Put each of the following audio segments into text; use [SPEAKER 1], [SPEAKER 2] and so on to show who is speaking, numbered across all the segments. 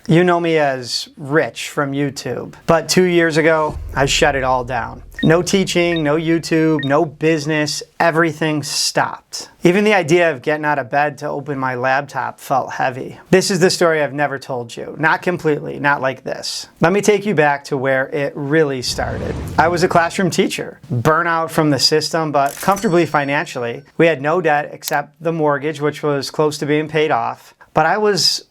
[SPEAKER 1] You know me as Rich from YouTube, but 2 years ago, I shut it all down. No teaching, no YouTube, no business, everything stopped. Even the idea of getting out of bed to open my laptop felt heavy. This is the story I've never told you. Not completely, not like this. Let me take you back to where it really started. I was a classroom teacher, burnout from the system, but comfortably financially. We had no debt except the mortgage, which was close to being paid off. But I was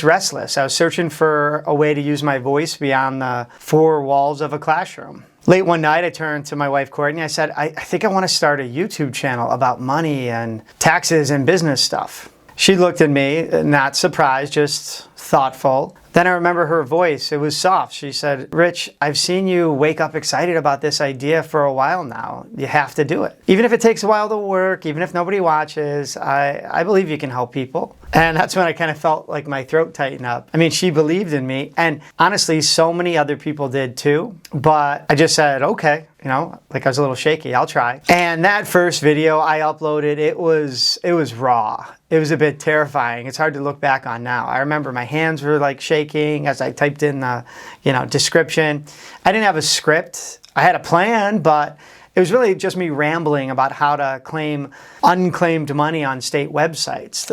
[SPEAKER 1] restless. I was searching for a way to use my voice beyond the four walls of a classroom. Late one night, I turned to my wife, Courtney. I said, I think I want to start a YouTube channel about money and taxes and business stuff. She looked at me, not surprised, just thoughtful. Then I remember her voice. It was soft. She said, Rich, I've seen you wake up excited about this idea for a while now. You have to do it. Even if it takes a while to work, even if nobody watches, I believe you can help people. And that's when I kind of felt like my throat tighten up. I mean, she believed in me. And honestly, so many other people did too. But I just said, okay, like I was a little shaky. I'll try. And that first video I uploaded, it was raw. It was a bit terrifying. It's hard to look back on now. I remember my hands were like shaking as I typed in the, description. I didn't have a script. I had a plan, but it was really just me rambling about how to claim unclaimed money on state websites.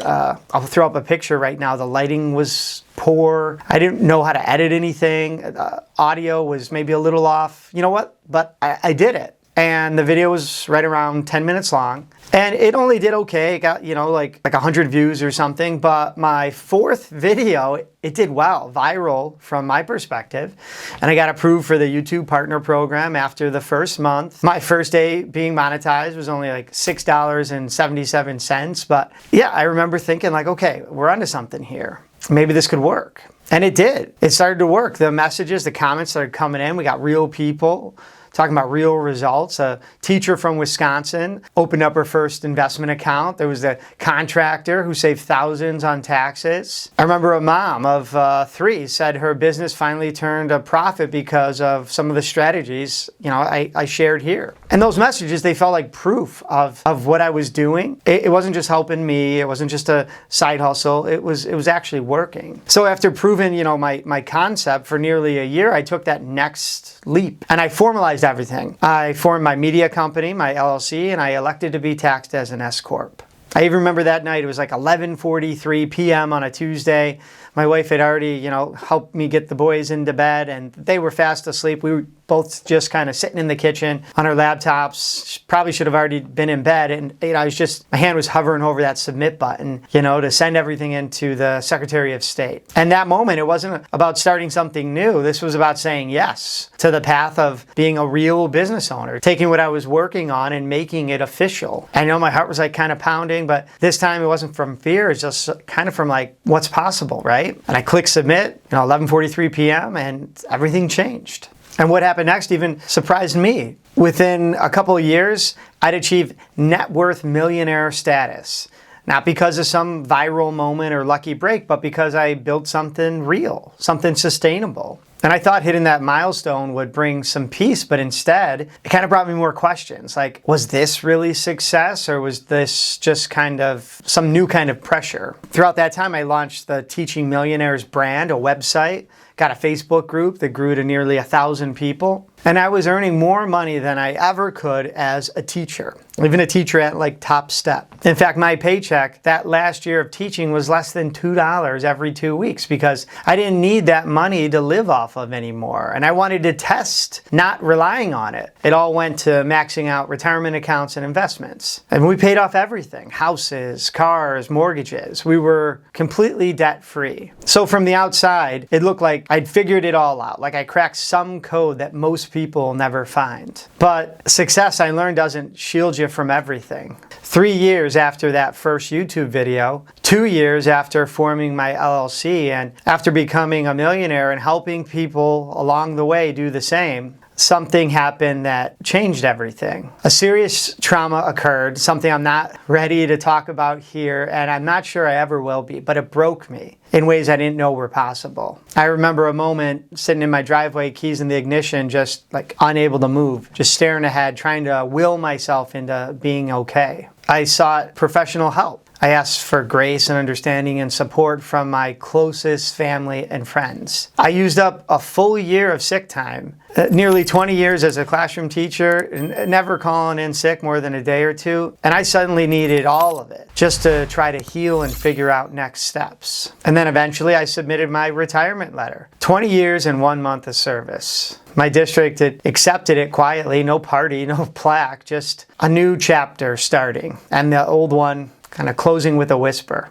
[SPEAKER 1] I'll throw up a picture right now. The lighting was poor. I didn't know how to edit anything. Audio was maybe a little off. You know what? But I did it. And the video was right around 10 minutes long. And it only did okay. It got, like 100 views or something. But my fourth video, it did well, viral from my perspective. And I got approved for the YouTube Partner Program after the first month. My first day being monetized was only like $6.77. But yeah, I remember thinking like, okay, we're onto something here. Maybe this could work. And it did. It started to work. The messages, the comments started coming in. We got real people talking about real results. A teacher from Wisconsin opened up her first investment account. There was a contractor who saved thousands on taxes. I remember a mom of 3 said her business finally turned a profit because of some of the strategies I shared here. And those messages, they felt like proof of what I was doing. It wasn't just helping me. It wasn't just a side hustle. It was actually working. So after proving my concept for nearly a year, I took that next leap and I formalized everything. I formed my media company, my LLC, and I elected to be taxed as an S Corp. I even remember that night, it was like 11:43 p.m. on a Tuesday. My wife had already, helped me get the boys into bed and they were fast asleep. We were both just kind of sitting in the kitchen on our laptops. Probably should have already been in bed. And my hand was hovering over that submit button, to send everything into the Secretary of State. And that moment, it wasn't about starting something new. This was about saying yes to the path of being a real business owner, taking what I was working on and making it official. I know my heart was like kind of pounding, but this time it wasn't from fear. It's just kind of from like, what's possible, right? And I clicked submit, 11:43 p.m. and everything changed. And what happened next even surprised me. Within a couple of years, I'd achieved net worth millionaire status. Not because of some viral moment or lucky break, but because I built something real, something sustainable. And I thought hitting that milestone would bring some peace, but instead, it kind of brought me more questions. Like, was this really success or was this just kind of some new kind of pressure? Throughout that time, I launched the Teaching Millionaires brand, a website, got a Facebook group that grew to nearly 1,000 people. And I was earning more money than I ever could as a teacher, even a teacher at like top step. In fact, my paycheck that last year of teaching was less than $2 every 2 weeks because I didn't need that money to live off of anymore. And I wanted to test not relying on it. It all went to maxing out retirement accounts and investments. And we paid off everything, houses, cars, mortgages. We were completely debt free. So from the outside, it looked like I'd figured it all out, like I cracked some code that most people never find. But success, I learned, doesn't shield you from everything. 3 years after that first YouTube video, 2 years after forming my LLC, and after becoming a millionaire and helping people along the way do the same, something happened that changed everything. A serious trauma occurred, something I'm not ready to talk about here, and I'm not sure I ever will be, but it broke me in ways I didn't know were possible. I remember a moment sitting in my driveway, keys in the ignition, just like unable to move, just staring ahead, trying to will myself into being okay. I sought professional help. I asked for grace and understanding and support from my closest family and friends. I used up a full year of sick time, nearly 20 years as a classroom teacher, never calling in sick more than a day or two, and I suddenly needed all of it just to try to heal and figure out next steps. And then eventually I submitted my retirement letter. 20 years and 1 month of service. My district had accepted it quietly, no party, no plaque, just a new chapter starting, and the old one kind of closing with a whisper.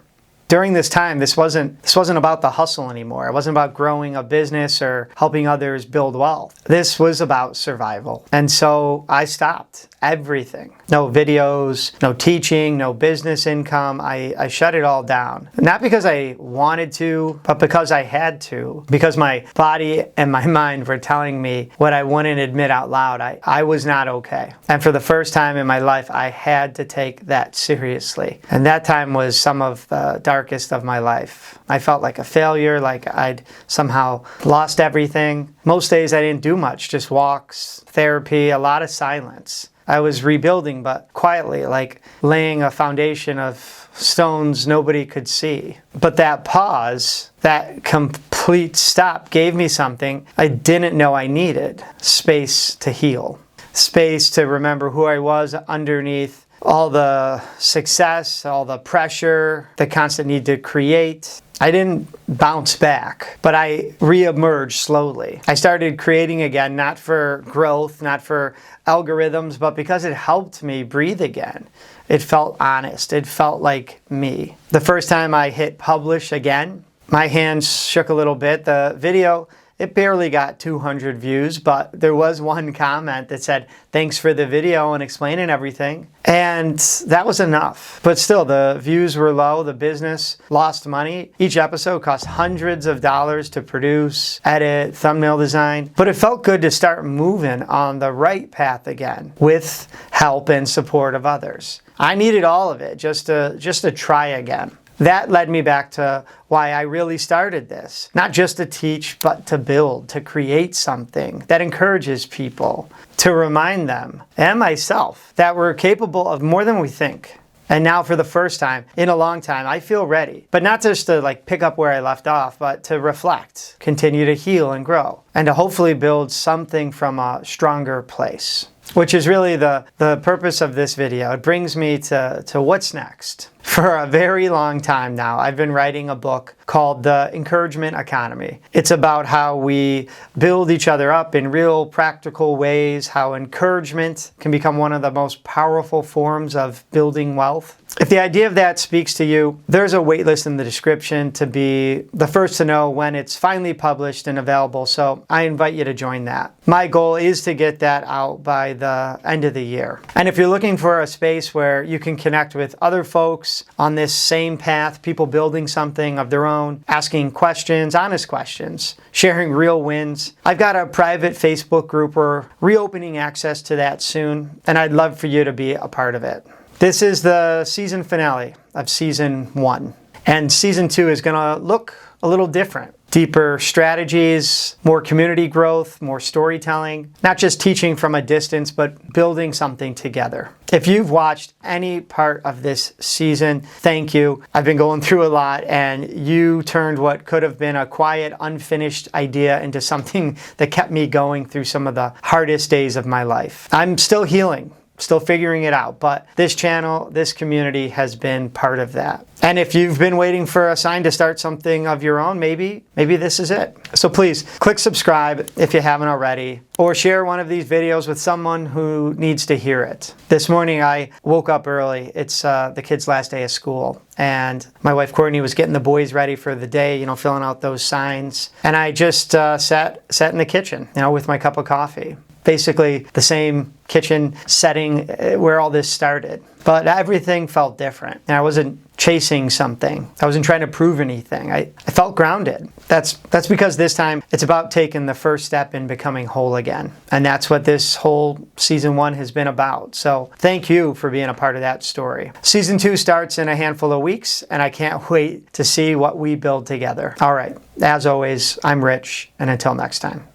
[SPEAKER 1] During this time, this wasn't about the hustle anymore. It wasn't about growing a business or helping others build wealth. This was about survival. And so I stopped everything. No videos, no teaching, no business income. I shut it all down. Not because I wanted to, but because I had to. Because my body and my mind were telling me what I wouldn't admit out loud. I was not okay. And for the first time in my life, I had to take that seriously. And that time was some of the darkest of my life. I felt like a failure, like I'd somehow lost everything. Most days I didn't do much, just walks, therapy, a lot of silence. I was rebuilding, but quietly, like laying a foundation of stones nobody could see. But that pause, that complete stop gave me something I didn't know I needed. Space to heal. Space to remember who I was underneath all the success, all the pressure, the constant need to create. I didn't bounce back, but I re-emerged slowly. I started creating again, not for growth, not for algorithms, but because it helped me breathe again. It felt honest. It felt like me. The first time I hit publish again, my hands shook a little bit. The video, it barely got 200 views, but there was one comment that said, "Thanks for the video and explaining everything." And that was enough. But still, the views were low. The business lost money. Each episode cost hundreds of dollars to produce, edit, thumbnail design. But it felt good to start moving on the right path again with help and support of others. I needed all of it just to try again. That led me back to why I really started this. Not just to teach, but to build, to create something that encourages people, to remind them and myself that we're capable of more than we think. And now for the first time in a long time, I feel ready. But not just to pick up where I left off, but to reflect, continue to heal and grow, and to hopefully build something from a stronger place. Which is really the purpose of this video. It brings me to what's next. For a very long time now, I've been writing a book called The Encouragement Economy. It's about how we build each other up in real practical ways, how encouragement can become one of the most powerful forms of building wealth. If the idea of that speaks to you, there's a waitlist in the description to be the first to know when it's finally published and available, so I invite you to join that. My goal is to get that out by the end of the year. And if you're looking for a space where you can connect with other folks on this same path, people building something of their own, asking questions, honest questions, sharing real wins, I've got a private Facebook group. We're reopening access to that soon, and I'd love for you to be a part of it. This is the season finale of season 1. And season 2 is going to look a little different. Deeper strategies, more community growth, more storytelling. Not just teaching from a distance, but building something together. If you've watched any part of this season, thank you. I've been going through a lot, and you turned what could have been a quiet, unfinished idea into something that kept me going through some of the hardest days of my life. I'm still healing. Still figuring it out, but this channel, this community has been part of that. And if you've been waiting for a sign to start something of your own, maybe this is it. So please click subscribe if you haven't already, or share one of these videos with someone who needs to hear it. This morning I woke up early. It's the kids' last day of school, and my wife Courtney was getting the boys ready for the day, filling out those signs. And I just sat in the kitchen, with my cup of coffee. Basically the same kitchen setting where all this started. But everything felt different. And I wasn't chasing something. I wasn't trying to prove anything. I felt grounded. That's because this time it's about taking the first step in becoming whole again. And that's what this whole season 1 has been about. So thank you for being a part of that story. Season 2 starts in a handful of weeks, and I can't wait to see what we build together. All right. As always, I'm Rich, and until next time.